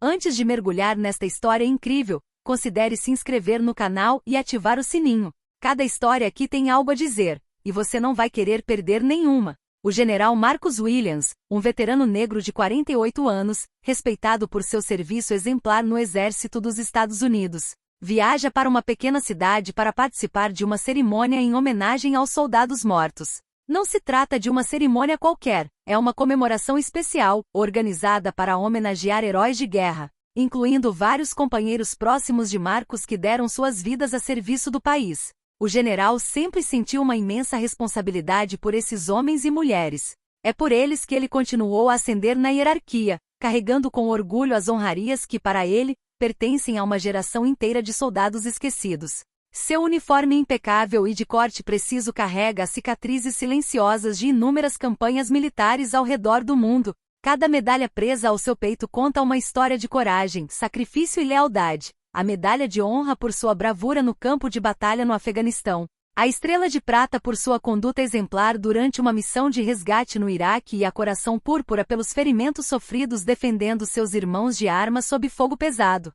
Antes de mergulhar nesta história incrível, considere se inscrever no canal e ativar o sininho. Cada história aqui tem algo a dizer, e você não vai querer perder nenhuma. O general Marcus Williams, um veterano negro de 48 anos, respeitado por seu serviço exemplar no Exército dos Estados Unidos, viaja para uma pequena cidade para participar de uma cerimônia em homenagem aos soldados mortos. Não se trata de uma cerimônia qualquer, é uma comemoração especial, organizada para homenagear heróis de guerra, incluindo vários companheiros próximos de Marcus que deram suas vidas a serviço do país. O general sempre sentiu uma imensa responsabilidade por esses homens e mulheres. É por eles que ele continuou a ascender na hierarquia, carregando com orgulho as honrarias que, para ele, pertencem a uma geração inteira de soldados esquecidos. Seu uniforme impecável e de corte preciso carrega as cicatrizes silenciosas de inúmeras campanhas militares ao redor do mundo. Cada medalha presa ao seu peito conta uma história de coragem, sacrifício e lealdade. A medalha de honra por sua bravura no campo de batalha no Afeganistão. A estrela de prata por sua conduta exemplar durante uma missão de resgate no Iraque e a coração púrpura pelos ferimentos sofridos defendendo seus irmãos de armas sob fogo pesado.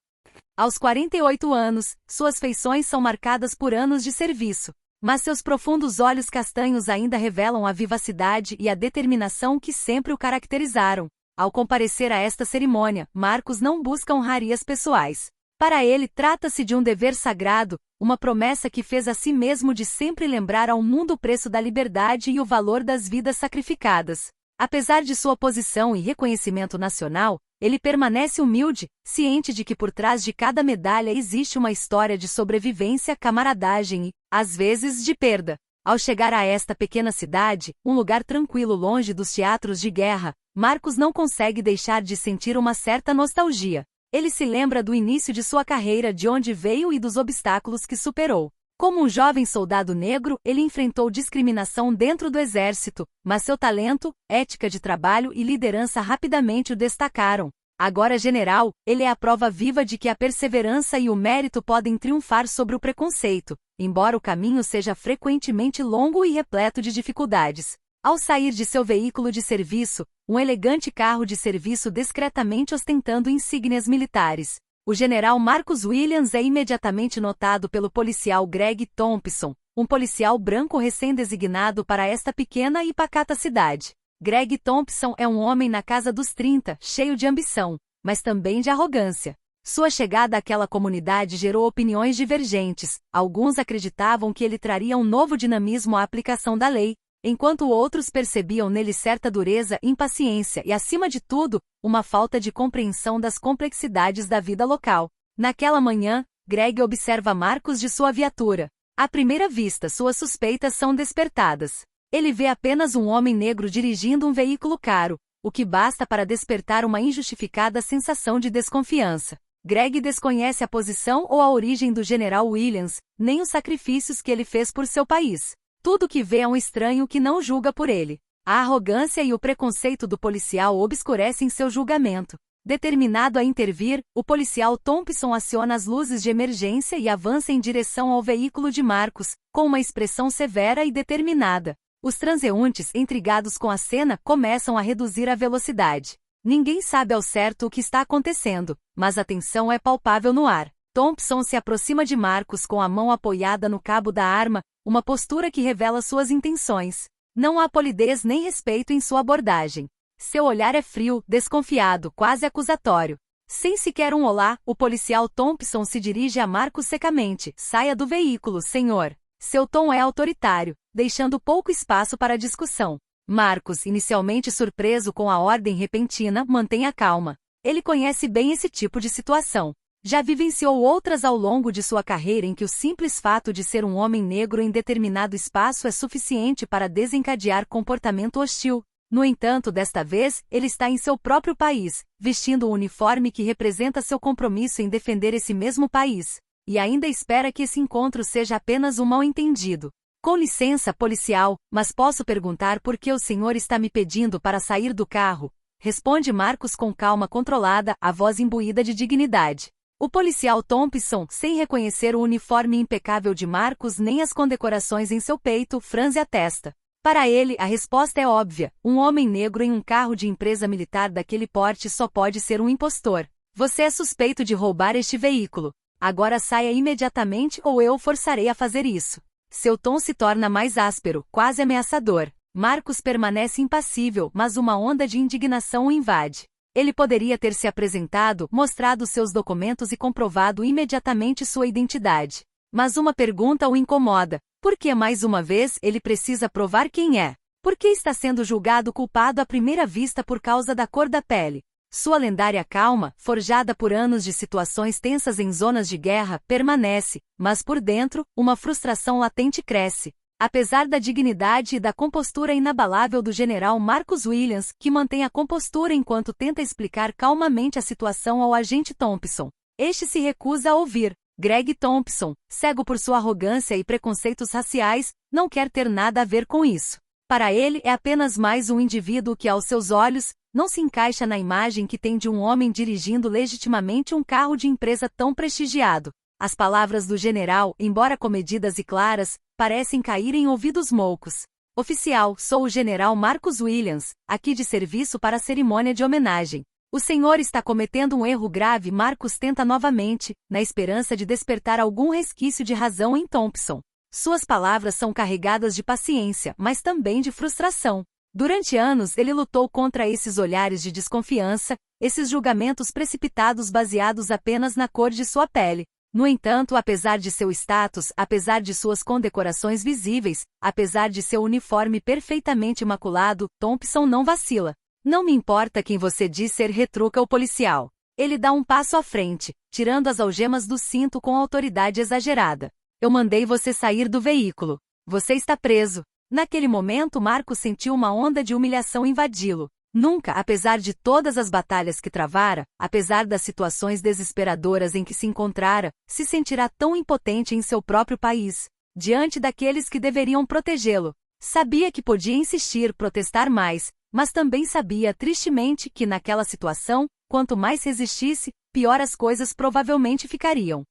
Aos 48 anos, suas feições são marcadas por anos de serviço, mas seus profundos olhos castanhos ainda revelam a vivacidade e a determinação que sempre o caracterizaram. Ao comparecer a esta cerimônia, Marcus não busca honrarias pessoais. Para ele, trata-se de um dever sagrado, uma promessa que fez a si mesmo de sempre lembrar ao mundo o preço da liberdade e o valor das vidas sacrificadas. Apesar de sua posição e reconhecimento nacional, ele permanece humilde, ciente de que por trás de cada medalha existe uma história de sobrevivência, camaradagem e, às vezes, de perda. Ao chegar a esta pequena cidade, um lugar tranquilo longe dos teatros de guerra, Marcus não consegue deixar de sentir uma certa nostalgia. Ele se lembra do início de sua carreira, de onde veio e dos obstáculos que superou. Como um jovem soldado negro, ele enfrentou discriminação dentro do exército, mas seu talento, ética de trabalho e liderança rapidamente o destacaram. Agora general, ele é a prova viva de que a perseverança e o mérito podem triunfar sobre o preconceito, embora o caminho seja frequentemente longo e repleto de dificuldades. Ao sair de seu veículo de serviço, um elegante carro de serviço discretamente ostentando insígnias militares, o general Marcus Williams é imediatamente notado pelo policial Greg Thompson, um policial branco recém-designado para esta pequena e pacata cidade. Greg Thompson é um homem na casa dos 30, cheio de ambição, mas também de arrogância. Sua chegada àquela comunidade gerou opiniões divergentes. Alguns acreditavam que ele traria um novo dinamismo à aplicação da lei, enquanto outros percebiam nele certa dureza, impaciência e, acima de tudo, uma falta de compreensão das complexidades da vida local. Naquela manhã, Greg observa Marcus de sua viatura. À primeira vista, suas suspeitas são despertadas. Ele vê apenas um homem negro dirigindo um veículo caro, o que basta para despertar uma injustificada sensação de desconfiança. Greg desconhece a posição ou a origem do general Williams, nem os sacrifícios que ele fez por seu país. Tudo que vê é um estranho que não julga por ele. A arrogância e o preconceito do policial obscurecem seu julgamento. Determinado a intervir, o policial Thompson aciona as luzes de emergência e avança em direção ao veículo de Marcus, com uma expressão severa e determinada. Os transeuntes, intrigados com a cena, começam a reduzir a velocidade. Ninguém sabe ao certo o que está acontecendo, mas a tensão é palpável no ar. Thompson se aproxima de Marcus com a mão apoiada no cabo da arma, uma postura que revela suas intenções. Não há polidez nem respeito em sua abordagem. Seu olhar é frio, desconfiado, quase acusatório. Sem sequer um olá, o policial Thompson se dirige a Marcus secamente. Saia do veículo, senhor. Seu tom é autoritário, deixando pouco espaço para discussão. Marcus, inicialmente surpreso com a ordem repentina, mantém a calma. Ele conhece bem esse tipo de situação. Já vivenciou outras ao longo de sua carreira em que o simples fato de ser um homem negro em determinado espaço é suficiente para desencadear comportamento hostil. No entanto, desta vez, ele está em seu próprio país, vestindo o uniforme que representa seu compromisso em defender esse mesmo país. E ainda espera que esse encontro seja apenas um mal-entendido. Com licença, policial, mas posso perguntar por que o senhor está me pedindo para sair do carro? Responde Marcus com calma controlada, a voz imbuída de dignidade. O policial Thompson, sem reconhecer o uniforme impecável de Marcus nem as condecorações em seu peito, franze a testa. Para ele, a resposta é óbvia: um homem negro em um carro de empresa militar daquele porte só pode ser um impostor. Você é suspeito de roubar este veículo. Agora saia imediatamente ou eu o forçarei a fazer isso. Seu tom se torna mais áspero, quase ameaçador. Marcos permanece impassível, mas uma onda de indignação o invade. Ele poderia ter se apresentado, mostrado seus documentos e comprovado imediatamente sua identidade. Mas uma pergunta o incomoda. Por que mais uma vez ele precisa provar quem é? Por que está sendo julgado culpado à primeira vista por causa da cor da pele? Sua lendária calma, forjada por anos de situações tensas em zonas de guerra, permanece, mas por dentro, uma frustração latente cresce. Apesar da dignidade e da compostura inabalável do general Marcus Williams, que mantém a compostura enquanto tenta explicar calmamente a situação ao agente Thompson, este se recusa a ouvir. Greg Thompson, cego por sua arrogância e preconceitos raciais, não quer ter nada a ver com isso. Para ele é apenas mais um indivíduo que, aos seus olhos, não se encaixa na imagem que tem de um homem dirigindo legitimamente um carro de empresa tão prestigiado. As palavras do general, embora comedidas e claras, parecem cair em ouvidos moucos. Oficial, sou o general Marcus Williams, aqui de serviço para a cerimônia de homenagem. O senhor está cometendo um erro grave. Marcus tenta novamente, na esperança de despertar algum resquício de razão em Thompson. Suas palavras são carregadas de paciência, mas também de frustração. Durante anos ele lutou contra esses olhares de desconfiança, esses julgamentos precipitados baseados apenas na cor de sua pele. No entanto, apesar de seu status, apesar de suas condecorações visíveis, apesar de seu uniforme perfeitamente imaculado, Thompson não vacila. Não me importa quem você diz ser, retruca o policial. Ele dá um passo à frente, tirando as algemas do cinto com autoridade exagerada. Eu mandei você sair do veículo. Você está preso. Naquele momento, Marcos sentiu uma onda de humilhação invadi-lo. Nunca, apesar de todas as batalhas que travara, apesar das situações desesperadoras em que se encontrara, se sentirá tão impotente em seu próprio país, diante daqueles que deveriam protegê-lo. Sabia que podia insistir, protestar mais, mas também sabia tristemente que naquela situação, quanto mais resistisse, pior as coisas provavelmente ficariam.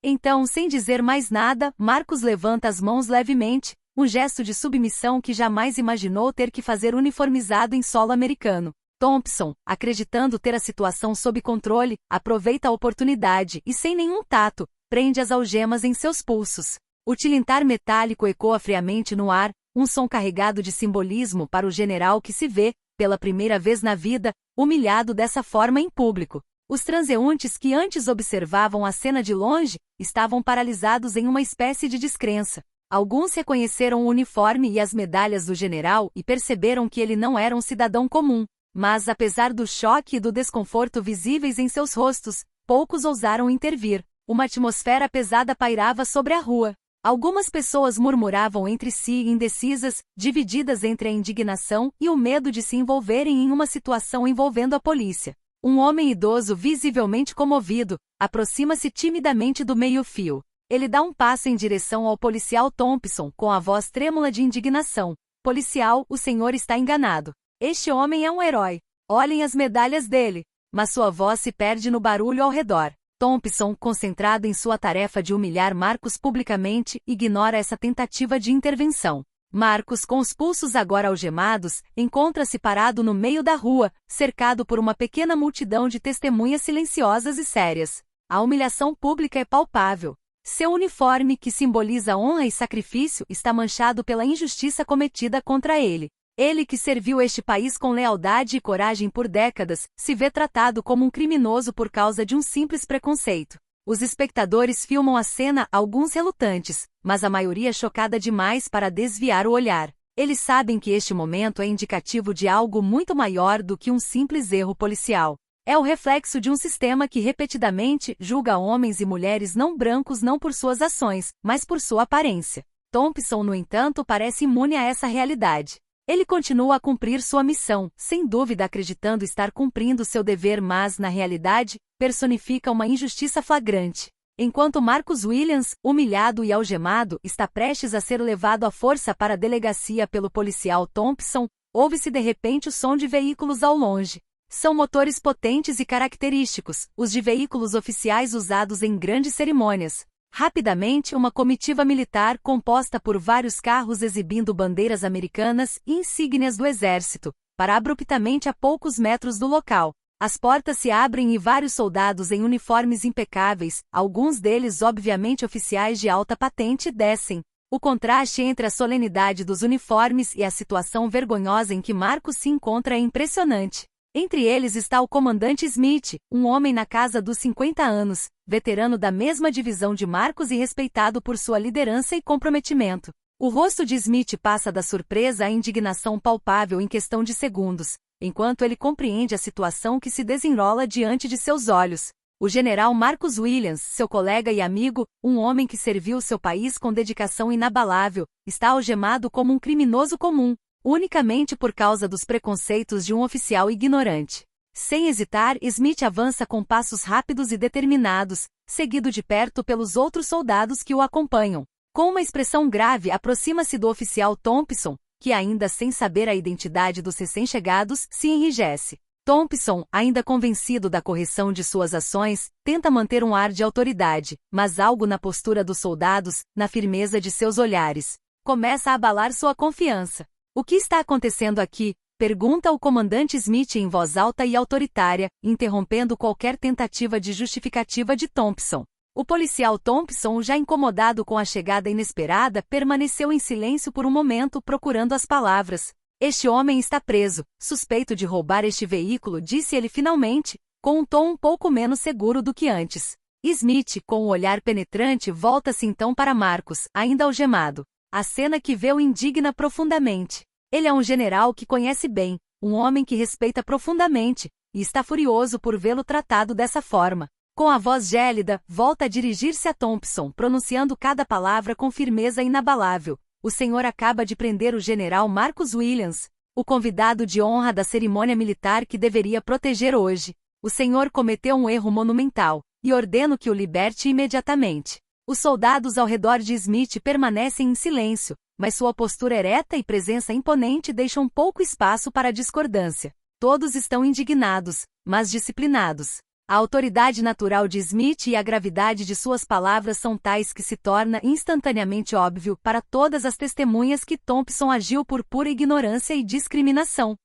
Então, sem dizer mais nada, Marcos levanta as mãos levemente, um gesto de submissão que jamais imaginou ter que fazer uniformizado em solo americano. Thompson, acreditando ter a situação sob controle, aproveita a oportunidade e, sem nenhum tato, prende as algemas em seus pulsos. O tilintar metálico ecoa friamente no ar, um som carregado de simbolismo para o general que se vê, pela primeira vez na vida, humilhado dessa forma em público. Os transeuntes que antes observavam a cena de longe, estavam paralisados em uma espécie de descrença. Alguns reconheceram o uniforme e as medalhas do general e perceberam que ele não era um cidadão comum. Mas, apesar do choque e do desconforto visíveis em seus rostos, poucos ousaram intervir. Uma atmosfera pesada pairava sobre a rua. Algumas pessoas murmuravam entre si, indecisas, divididas entre a indignação e o medo de se envolverem em uma situação envolvendo a polícia. Um homem idoso, visivelmente comovido, aproxima-se timidamente do meio-fio. Ele dá um passo em direção ao policial Thompson, com a voz trêmula de indignação. Policial, o senhor está enganado. Este homem é um herói. Olhem as medalhas dele. Mas sua voz se perde no barulho ao redor. Thompson, concentrado em sua tarefa de humilhar Marcos publicamente, ignora essa tentativa de intervenção. Marcos, com os pulsos agora algemados, encontra-se parado no meio da rua, cercado por uma pequena multidão de testemunhas silenciosas e sérias. A humilhação pública é palpável. Seu uniforme, que simboliza honra e sacrifício, está manchado pela injustiça cometida contra ele. Ele que serviu este país com lealdade e coragem por décadas, se vê tratado como um criminoso por causa de um simples preconceito. Os espectadores filmam a cena, alguns relutantes, mas a maioria chocada demais para desviar o olhar. Eles sabem que este momento é indicativo de algo muito maior do que um simples erro policial. É o reflexo de um sistema que repetidamente julga homens e mulheres não brancos não por suas ações, mas por sua aparência. Thompson, no entanto, parece imune a essa realidade. Ele continua a cumprir sua missão, sem dúvida acreditando estar cumprindo seu dever, mas, na realidade, personifica uma injustiça flagrante. Enquanto Marcus Williams, humilhado e algemado, está prestes a ser levado à força para a delegacia pelo policial Thompson, ouve-se de repente o som de veículos ao longe. São motores potentes e característicos, os de veículos oficiais usados em grandes cerimônias. Rapidamente, uma comitiva militar composta por vários carros exibindo bandeiras americanas e insígnias do exército, para abruptamente a poucos metros do local. As portas se abrem e vários soldados em uniformes impecáveis, alguns deles obviamente oficiais de alta patente, descem. O contraste entre a solenidade dos uniformes e a situação vergonhosa em que Marcus se encontra é impressionante. Entre eles está o comandante Smith, um homem na casa dos 50 anos, veterano da mesma divisão de Marcus e respeitado por sua liderança e comprometimento. O rosto de Smith passa da surpresa à indignação palpável em questão de segundos, enquanto ele compreende a situação que se desenrola diante de seus olhos. O general Marcus Williams, seu colega e amigo, um homem que serviu seu país com dedicação inabalável, está algemado como um criminoso comum, unicamente por causa dos preconceitos de um oficial ignorante. Sem hesitar, Smith avança com passos rápidos e determinados, seguido de perto pelos outros soldados que o acompanham. Com uma expressão grave, aproxima-se do oficial Thompson, que ainda sem saber a identidade dos recém-chegados, se enrijece. Thompson, ainda convencido da correção de suas ações, tenta manter um ar de autoridade, mas algo na postura dos soldados, na firmeza de seus olhares, começa a abalar sua confiança. O que está acontecendo aqui? Pergunta o comandante Smith em voz alta e autoritária, interrompendo qualquer tentativa de justificativa de Thompson. O policial Thompson, já incomodado com a chegada inesperada, permaneceu em silêncio por um momento procurando as palavras. Este homem está preso, suspeito de roubar este veículo, disse ele finalmente, com um tom um pouco menos seguro do que antes. Smith, com um olhar penetrante, volta-se então para Marcus, ainda algemado. A cena que vê o indigna profundamente. Ele é um general que conhece bem, um homem que respeita profundamente, e está furioso por vê-lo tratado dessa forma. Com a voz gélida, volta a dirigir-se a Thompson, pronunciando cada palavra com firmeza inabalável. O senhor acaba de prender o general Marcus Williams, o convidado de honra da cerimônia militar que deveria proteger hoje. O senhor cometeu um erro monumental, e ordeno que o liberte imediatamente. Os soldados ao redor de Smith permanecem em silêncio, mas sua postura ereta e presença imponente deixam pouco espaço para discordância. Todos estão indignados, mas disciplinados. A autoridade natural de Smith e a gravidade de suas palavras são tais que se torna instantaneamente óbvio para todas as testemunhas que Thompson agiu por pura ignorância e discriminação.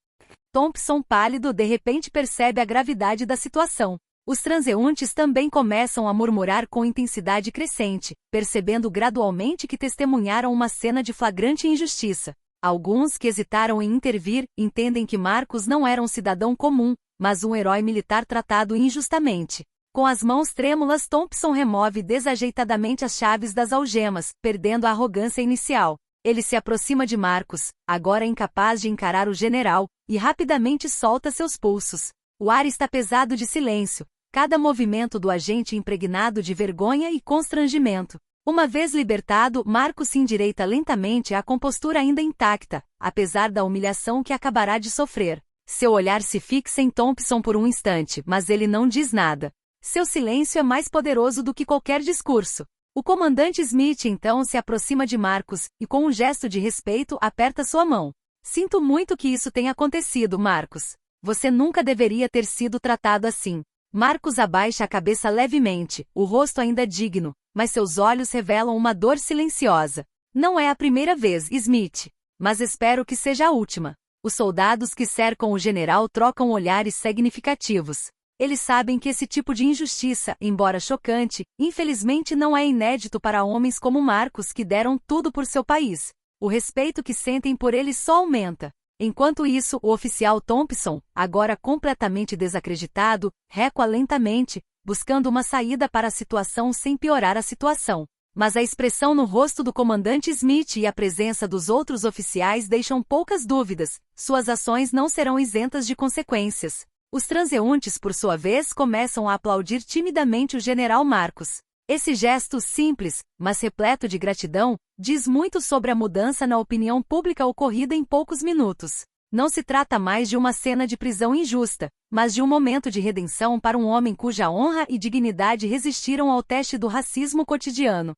Thompson, pálido, de repente percebe a gravidade da situação. Os transeuntes também começam a murmurar com intensidade crescente, percebendo gradualmente que testemunharam uma cena de flagrante injustiça. Alguns que hesitaram em intervir entendem que Marcus não era um cidadão comum, mas um herói militar tratado injustamente. Com as mãos trêmulas, Thompson remove desajeitadamente as chaves das algemas, perdendo a arrogância inicial. Ele se aproxima de Marcus, agora incapaz de encarar o general, e rapidamente solta seus pulsos. O ar está pesado de silêncio, cada movimento do agente impregnado de vergonha e constrangimento. Uma vez libertado, Marcus se endireita lentamente, a compostura ainda intacta, apesar da humilhação que acabará de sofrer. Seu olhar se fixa em Thompson por um instante, mas ele não diz nada. Seu silêncio é mais poderoso do que qualquer discurso. O comandante Smith então se aproxima de Marcus, e com um gesto de respeito aperta sua mão. Sinto muito que isso tenha acontecido, Marcus. Você nunca deveria ter sido tratado assim. Marcus abaixa a cabeça levemente, o rosto ainda digno, mas seus olhos revelam uma dor silenciosa. Não é a primeira vez, Smith, mas espero que seja a última. Os soldados que cercam o general trocam olhares significativos. Eles sabem que esse tipo de injustiça, embora chocante, infelizmente não é inédito para homens como Marcus que deram tudo por seu país. O respeito que sentem por ele só aumenta. Enquanto isso, o oficial Thompson, agora completamente desacreditado, recua lentamente, buscando uma saída para a situação sem piorar a situação. Mas a expressão no rosto do comandante Smith e a presença dos outros oficiais deixam poucas dúvidas, suas ações não serão isentas de consequências. Os transeuntes, por sua vez, começam a aplaudir timidamente o general Marcus. Esse gesto simples, mas repleto de gratidão, diz muito sobre a mudança na opinião pública ocorrida em poucos minutos. Não se trata mais de uma cena de prisão injusta, mas de um momento de redenção para um homem cuja honra e dignidade resistiram ao teste do racismo cotidiano.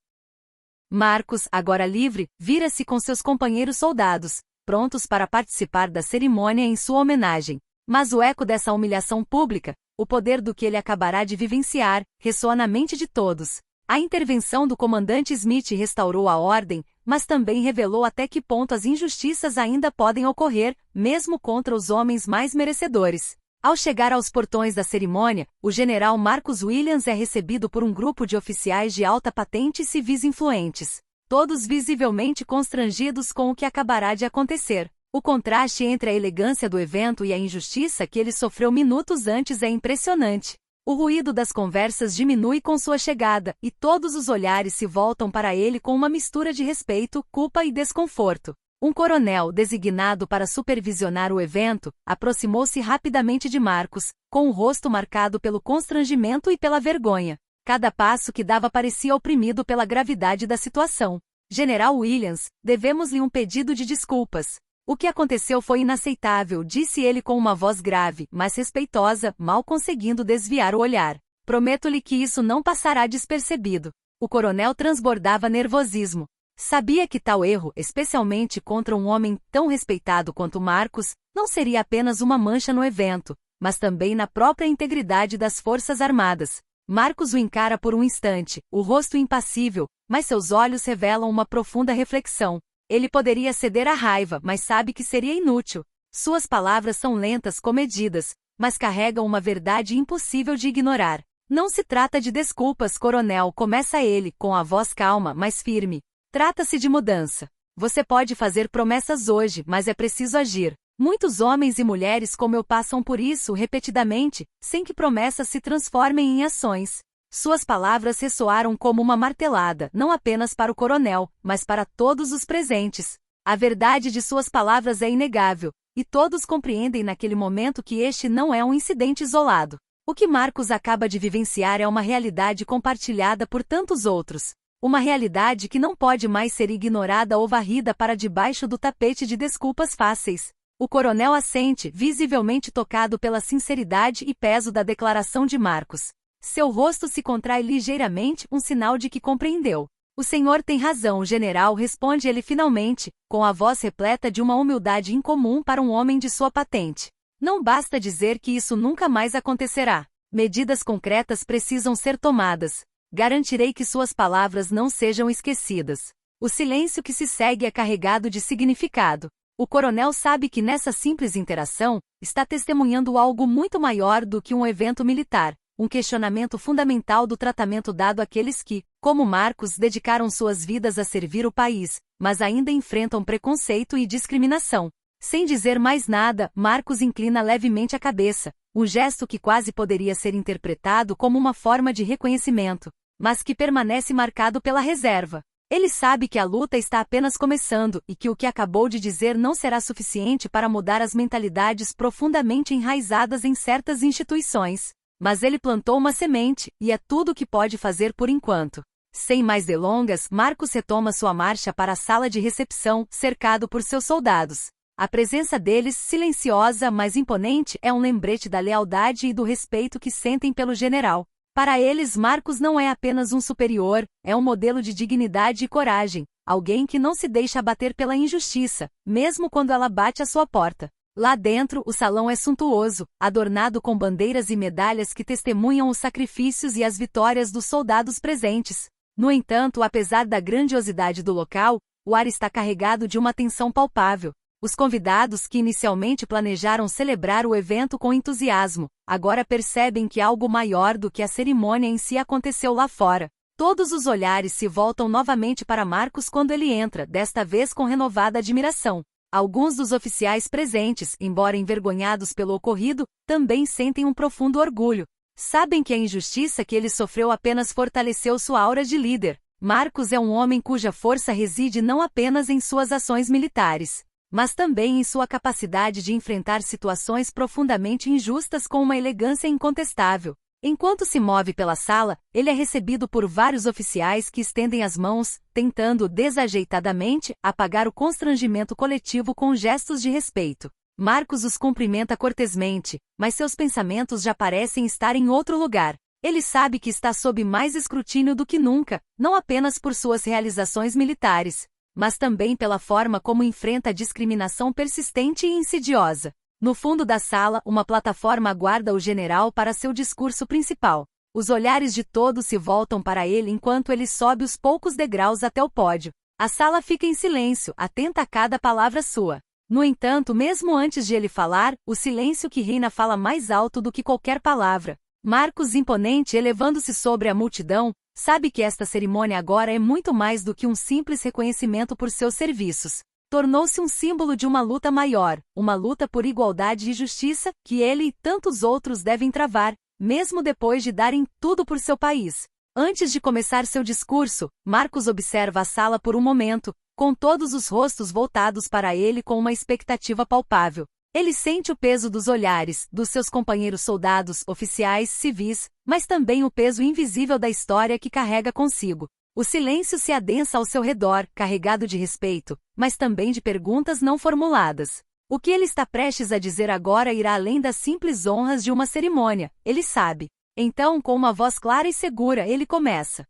Marcus, agora livre, vira-se com seus companheiros soldados, prontos para participar da cerimônia em sua homenagem. Mas o eco dessa humilhação pública, o poder do que ele acabará de vivenciar, ressoa na mente de todos. A intervenção do comandante Smith restaurou a ordem, mas também revelou até que ponto as injustiças ainda podem ocorrer, mesmo contra os homens mais merecedores. Ao chegar aos portões da cerimônia, o general Marcus Williams é recebido por um grupo de oficiais de alta patente e civis influentes, todos visivelmente constrangidos com o que acabará de acontecer. O contraste entre a elegância do evento e a injustiça que ele sofreu minutos antes é impressionante. O ruído das conversas diminui com sua chegada, e todos os olhares se voltam para ele com uma mistura de respeito, culpa e desconforto. Um coronel designado para supervisionar o evento aproximou-se rapidamente de Marcus, com o rosto marcado pelo constrangimento e pela vergonha. Cada passo que dava parecia oprimido pela gravidade da situação. General Williams, devemos-lhe um pedido de desculpas. O que aconteceu foi inaceitável, disse ele com uma voz grave, mas respeitosa, mal conseguindo desviar o olhar. Prometo-lhe que isso não passará despercebido. O coronel transbordava nervosismo. Sabia que tal erro, especialmente contra um homem tão respeitado quanto Marcus, não seria apenas uma mancha no evento, mas também na própria integridade das Forças Armadas. Marcus o encara por um instante, o rosto impassível, mas seus olhos revelam uma profunda reflexão. Ele poderia ceder à raiva, mas sabe que seria inútil. Suas palavras são lentas, comedidas, mas carregam uma verdade impossível de ignorar. Não se trata de desculpas, coronel, começa ele, com a voz calma, mas firme. Trata-se de mudança. Você pode fazer promessas hoje, mas é preciso agir. Muitos homens e mulheres como eu passam por isso repetidamente, sem que promessas se transformem em ações. Suas palavras ressoaram como uma martelada, não apenas para o coronel, mas para todos os presentes. A verdade de suas palavras é inegável, e todos compreendem naquele momento que este não é um incidente isolado. O que Marcus acaba de vivenciar é uma realidade compartilhada por tantos outros. Uma realidade que não pode mais ser ignorada ou varrida para debaixo do tapete de desculpas fáceis. O coronel assente, visivelmente tocado pela sinceridade e peso da declaração de Marcus. Seu rosto se contrai ligeiramente, um sinal de que compreendeu. O senhor tem razão, general, responde ele finalmente, com a voz repleta de uma humildade incomum para um homem de sua patente. Não basta dizer que isso nunca mais acontecerá. Medidas concretas precisam ser tomadas. Garantirei que suas palavras não sejam esquecidas. O silêncio que se segue é carregado de significado. O coronel sabe que nessa simples interação, está testemunhando algo muito maior do que um evento militar. Um questionamento fundamental do tratamento dado àqueles que, como Marcus, dedicaram suas vidas a servir o país, mas ainda enfrentam preconceito e discriminação. Sem dizer mais nada, Marcus inclina levemente a cabeça, um gesto que quase poderia ser interpretado como uma forma de reconhecimento, mas que permanece marcado pela reserva. Ele sabe que a luta está apenas começando e que o que acabou de dizer não será suficiente para mudar as mentalidades profundamente enraizadas em certas instituições. Mas ele plantou uma semente, e é tudo o que pode fazer por enquanto. Sem mais delongas, Marcus retoma sua marcha para a sala de recepção, cercado por seus soldados. A presença deles, silenciosa mas imponente, é um lembrete da lealdade e do respeito que sentem pelo general. Para eles, Marcus não é apenas um superior, é um modelo de dignidade e coragem, alguém que não se deixa abater pela injustiça, mesmo quando ela bate à sua porta. Lá dentro, o salão é suntuoso, adornado com bandeiras e medalhas que testemunham os sacrifícios e as vitórias dos soldados presentes. No entanto, apesar da grandiosidade do local, o ar está carregado de uma tensão palpável. Os convidados que inicialmente planejaram celebrar o evento com entusiasmo, agora percebem que algo maior do que a cerimônia em si aconteceu lá fora. Todos os olhares se voltam novamente para Marcus quando ele entra, desta vez com renovada admiração. Alguns dos oficiais presentes, embora envergonhados pelo ocorrido, também sentem um profundo orgulho. Sabem que a injustiça que ele sofreu apenas fortaleceu sua aura de líder. Marcus é um homem cuja força reside não apenas em suas ações militares, mas também em sua capacidade de enfrentar situações profundamente injustas com uma elegância incontestável. Enquanto se move pela sala, ele é recebido por vários oficiais que estendem as mãos, tentando desajeitadamente apagar o constrangimento coletivo com gestos de respeito. Marcus os cumprimenta cortesmente, mas seus pensamentos já parecem estar em outro lugar. Ele sabe que está sob mais escrutínio do que nunca, não apenas por suas realizações militares, mas também pela forma como enfrenta a discriminação persistente e insidiosa. No fundo da sala, uma plataforma aguarda o general para seu discurso principal. Os olhares de todos se voltam para ele enquanto ele sobe os poucos degraus até o pódio. A sala fica em silêncio, atenta a cada palavra sua. No entanto, mesmo antes de ele falar, o silêncio que reina fala mais alto do que qualquer palavra. Marcos, imponente, elevando-se sobre a multidão, sabe que esta cerimônia agora é muito mais do que um simples reconhecimento por seus serviços. Tornou-se um símbolo de uma luta maior, uma luta por igualdade e justiça, que ele e tantos outros devem travar, mesmo depois de darem tudo por seu país. Antes de começar seu discurso, Marcos observa a sala por um momento, com todos os rostos voltados para ele com uma expectativa palpável. Ele sente o peso dos olhares, dos seus companheiros soldados, oficiais, civis, mas também o peso invisível da história que carrega consigo. O silêncio se adensa ao seu redor, carregado de respeito, mas também de perguntas não formuladas. O que ele está prestes a dizer agora irá além das simples honras de uma cerimônia, ele sabe. Então, com uma voz clara e segura, ele começa.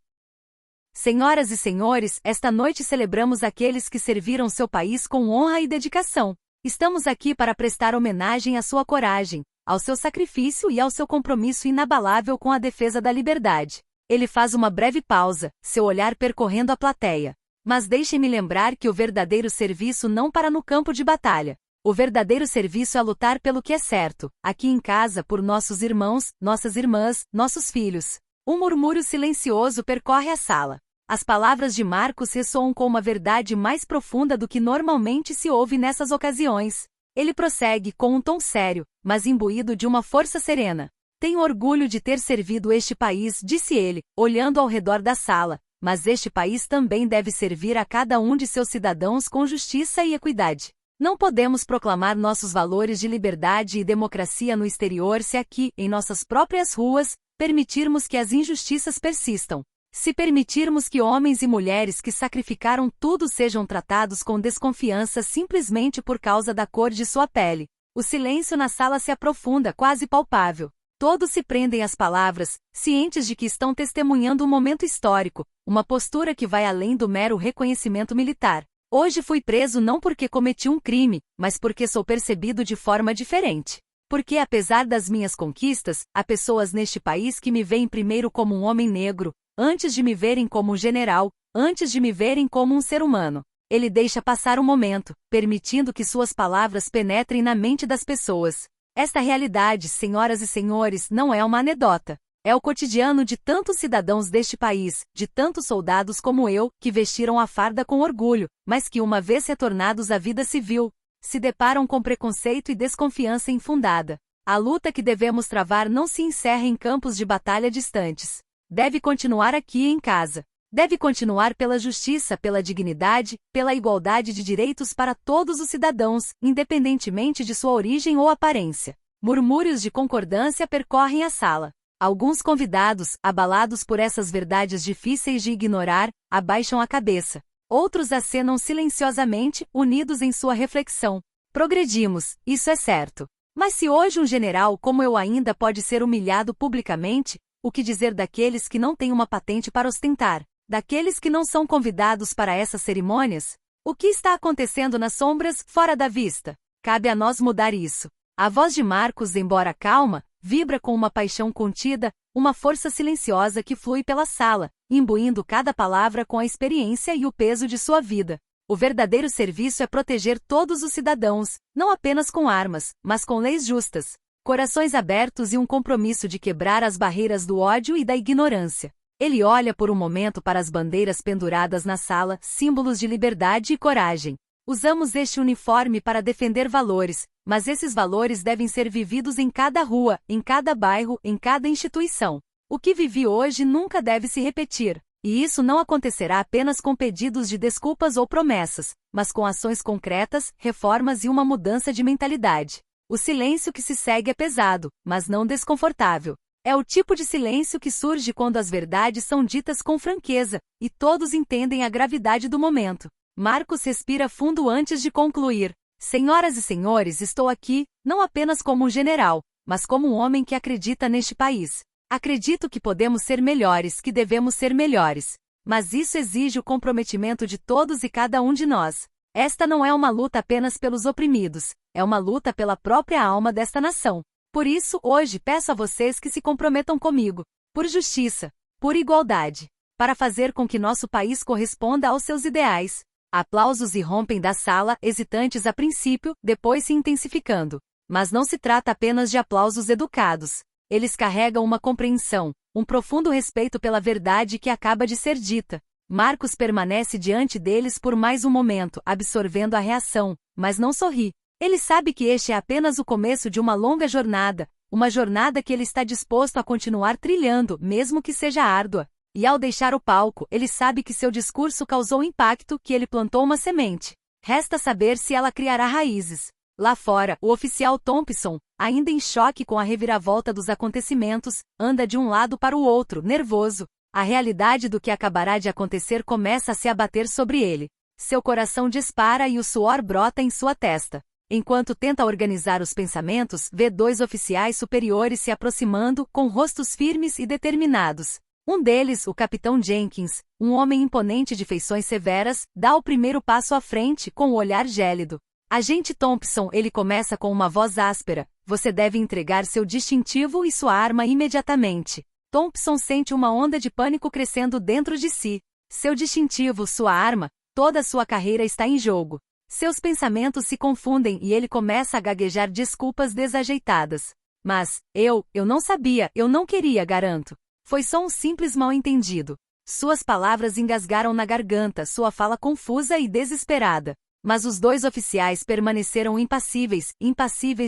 Senhoras e senhores, esta noite celebramos aqueles que serviram seu país com honra e dedicação. Estamos aqui para prestar homenagem à sua coragem, ao seu sacrifício e ao seu compromisso inabalável com a defesa da liberdade. Ele faz uma breve pausa, seu olhar percorrendo a plateia. Mas deixe-me lembrar que o verdadeiro serviço não para no campo de batalha. O verdadeiro serviço é lutar pelo que é certo, aqui em casa por nossos irmãos, nossas irmãs, nossos filhos. Um murmúrio silencioso percorre a sala. As palavras de Marcos ressoam com uma verdade mais profunda do que normalmente se ouve nessas ocasiões. Ele prossegue com um tom sério, mas imbuído de uma força serena. Tenho orgulho de ter servido este país, disse ele, olhando ao redor da sala, mas este país também deve servir a cada um de seus cidadãos com justiça e equidade. Não podemos proclamar nossos valores de liberdade e democracia no exterior se aqui, em nossas próprias ruas, permitirmos que as injustiças persistam. Se permitirmos que homens e mulheres que sacrificaram tudo sejam tratados com desconfiança simplesmente por causa da cor de sua pele. O silêncio na sala se aprofunda, quase palpável. Todos se prendem às palavras, cientes de que estão testemunhando um momento histórico, uma postura que vai além do mero reconhecimento militar. Hoje fui preso não porque cometi um crime, mas porque sou percebido de forma diferente. Porque, apesar das minhas conquistas, há pessoas neste país que me veem primeiro como um homem negro, antes de me verem como um general, antes de me verem como um ser humano. Ele deixa passar um momento, permitindo que suas palavras penetrem na mente das pessoas. Esta realidade, senhoras e senhores, não é uma anedota. É o cotidiano de tantos cidadãos deste país, de tantos soldados como eu, que vestiram a farda com orgulho, mas que uma vez retornados à vida civil, se deparam com preconceito e desconfiança infundada. A luta que devemos travar não se encerra em campos de batalha distantes. Deve continuar aqui em casa. Deve continuar pela justiça, pela dignidade, pela igualdade de direitos para todos os cidadãos, independentemente de sua origem ou aparência. Murmúrios de concordância percorrem a sala. Alguns convidados, abalados por essas verdades difíceis de ignorar, abaixam a cabeça. Outros acenam silenciosamente, unidos em sua reflexão. Progredimos, isso é certo. Mas se hoje um general como eu ainda pode ser humilhado publicamente, o que dizer daqueles que não têm uma patente para ostentar? Daqueles que não são convidados para essas cerimônias? O que está acontecendo nas sombras, fora da vista? Cabe a nós mudar isso. A voz de Marcos, embora calma, vibra com uma paixão contida, uma força silenciosa que flui pela sala, imbuindo cada palavra com a experiência e o peso de sua vida. O verdadeiro serviço é proteger todos os cidadãos, não apenas com armas, mas com leis justas, corações abertos e um compromisso de quebrar as barreiras do ódio e da ignorância. Ele olha por um momento para as bandeiras penduradas na sala, símbolos de liberdade e coragem. Usamos este uniforme para defender valores, mas esses valores devem ser vividos em cada rua, em cada bairro, em cada instituição. O que vivi hoje nunca deve se repetir. E isso não acontecerá apenas com pedidos de desculpas ou promessas, mas com ações concretas, reformas e uma mudança de mentalidade. O silêncio que se segue é pesado, mas não desconfortável. É o tipo de silêncio que surge quando as verdades são ditas com franqueza, e todos entendem a gravidade do momento. Marcos respira fundo antes de concluir. Senhoras e senhores, estou aqui, não apenas como um general, mas como um homem que acredita neste país. Acredito que podemos ser melhores, que devemos ser melhores. Mas isso exige o comprometimento de todos e cada um de nós. Esta não é uma luta apenas pelos oprimidos, é uma luta pela própria alma desta nação. Por isso, hoje peço a vocês que se comprometam comigo, por justiça, por igualdade, para fazer com que nosso país corresponda aos seus ideais. Aplausos irrompem da sala, hesitantes a princípio, depois se intensificando. Mas não se trata apenas de aplausos educados. Eles carregam uma compreensão, um profundo respeito pela verdade que acaba de ser dita. Marcos permanece diante deles por mais um momento, absorvendo a reação, mas não sorri. Ele sabe que este é apenas o começo de uma longa jornada, uma jornada que ele está disposto a continuar trilhando, mesmo que seja árdua. E ao deixar o palco, ele sabe que seu discurso causou impacto, que ele plantou uma semente. Resta saber se ela criará raízes. Lá fora, o oficial Thompson, ainda em choque com a reviravolta dos acontecimentos, anda de um lado para o outro, nervoso. A realidade do que acabará de acontecer começa a se abater sobre ele. Seu coração dispara e o suor brota em sua testa. Enquanto tenta organizar os pensamentos, vê dois oficiais superiores se aproximando, com rostos firmes e determinados. Um deles, o capitão Jenkins, um homem imponente de feições severas, dá o primeiro passo à frente, com o olhar gélido. Agente Thompson, ele começa com uma voz áspera. Você deve entregar seu distintivo e sua arma imediatamente. Thompson sente uma onda de pânico crescendo dentro de si. Seu distintivo, sua arma, toda a sua carreira está em jogo. Seus pensamentos se confundem e ele começa a gaguejar desculpas desajeitadas. Mas, eu não sabia, eu não queria, garanto. Foi só um simples mal-entendido. Suas palavras engasgaram na garganta, sua fala confusa e desesperada. Mas os dois oficiais permaneceram impassíveis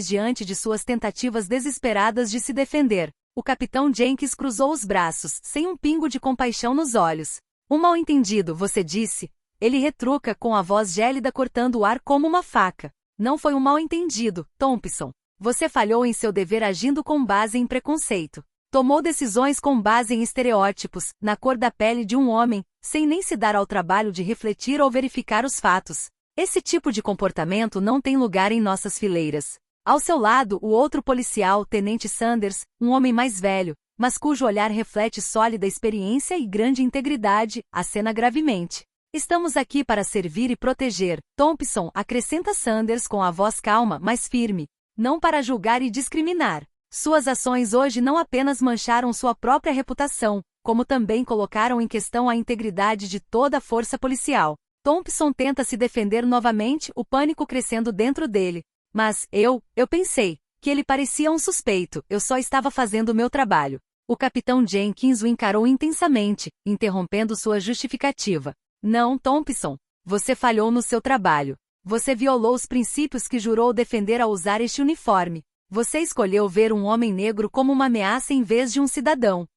diante de suas tentativas desesperadas de se defender. O capitão Jenkins cruzou os braços, sem um pingo de compaixão nos olhos. Um mal-entendido, você disse? Ele retruca com a voz gélida cortando o ar como uma faca. Não foi um mal-entendido, Thompson. Você falhou em seu dever agindo com base em preconceito. Tomou decisões com base em estereótipos, na cor da pele de um homem, sem nem se dar ao trabalho de refletir ou verificar os fatos. Esse tipo de comportamento não tem lugar em nossas fileiras. Ao seu lado, o outro policial, Tenente Sanders, um homem mais velho, mas cujo olhar reflete sólida experiência e grande integridade, acena gravemente. Estamos aqui para servir e proteger, Thompson, acrescenta Sanders com a voz calma, mas firme. Não para julgar e discriminar. Suas ações hoje não apenas mancharam sua própria reputação, como também colocaram em questão a integridade de toda a força policial. Thompson tenta se defender novamente, o pânico crescendo dentro dele. Mas, eu pensei que ele parecia um suspeito, eu só estava fazendo o meu trabalho. O capitão Jenkins o encarou intensamente, interrompendo sua justificativa. Não, Thompson. Você falhou no seu trabalho. Você violou os princípios que jurou defender ao usar este uniforme. Você escolheu ver um homem negro como uma ameaça em vez de um cidadão.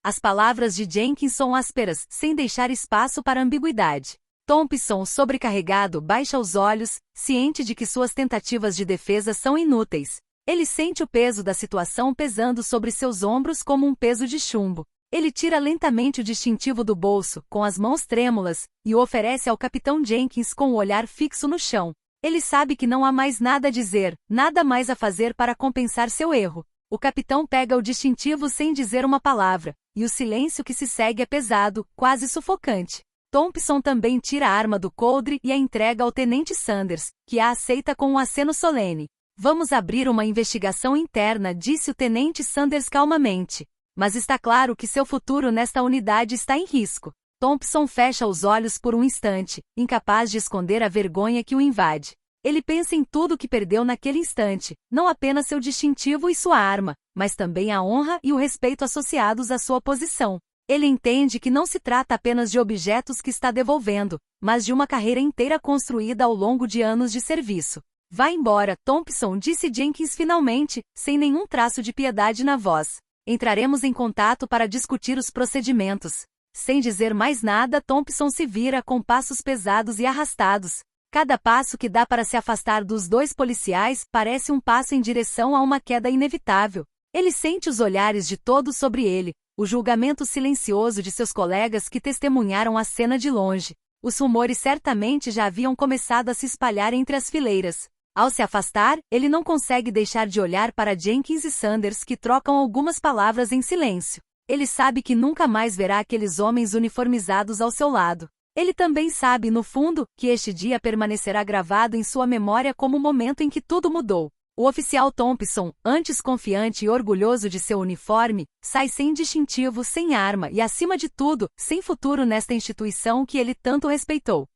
As palavras de Jenkins são ásperas, sem deixar espaço para ambiguidade. Thompson, sobrecarregado, baixa os olhos, ciente de que suas tentativas de defesa são inúteis. Ele sente o peso da situação pesando sobre seus ombros como um peso de chumbo. Ele tira lentamente o distintivo do bolso, com as mãos trêmulas, e o oferece ao capitão Jenkins com o olhar fixo no chão. Ele sabe que não há mais nada a dizer, nada mais a fazer para compensar seu erro. O capitão pega o distintivo sem dizer uma palavra, e o silêncio que se segue é pesado, quase sufocante. Thompson também tira a arma do coldre e a entrega ao tenente Sanders, que a aceita com um aceno solene. Vamos abrir uma investigação interna, disse o tenente Sanders calmamente. Mas está claro que seu futuro nesta unidade está em risco. Thompson fecha os olhos por um instante, incapaz de esconder a vergonha que o invade. Ele pensa em tudo que perdeu naquele instante, não apenas seu distintivo e sua arma, mas também a honra e o respeito associados à sua posição. Ele entende que não se trata apenas de objetos que está devolvendo, mas de uma carreira inteira construída ao longo de anos de serviço. Vá embora, Thompson, disse Jenkins finalmente, sem nenhum traço de piedade na voz. Entraremos em contato para discutir os procedimentos. Sem dizer mais nada, Thompson se vira com passos pesados e arrastados. Cada passo que dá para se afastar dos dois policiais parece um passo em direção a uma queda inevitável. Ele sente os olhares de todos sobre ele, o julgamento silencioso de seus colegas que testemunharam a cena de longe. Os rumores certamente já haviam começado a se espalhar entre as fileiras. Ao se afastar, ele não consegue deixar de olhar para Jenkins e Sanders que trocam algumas palavras em silêncio. Ele sabe que nunca mais verá aqueles homens uniformizados ao seu lado. Ele também sabe, no fundo, que este dia permanecerá gravado em sua memória como o momento em que tudo mudou. O oficial Thompson, antes confiante e orgulhoso de seu uniforme, sai sem distintivo, sem arma e, acima de tudo, sem futuro nesta instituição que ele tanto respeitou.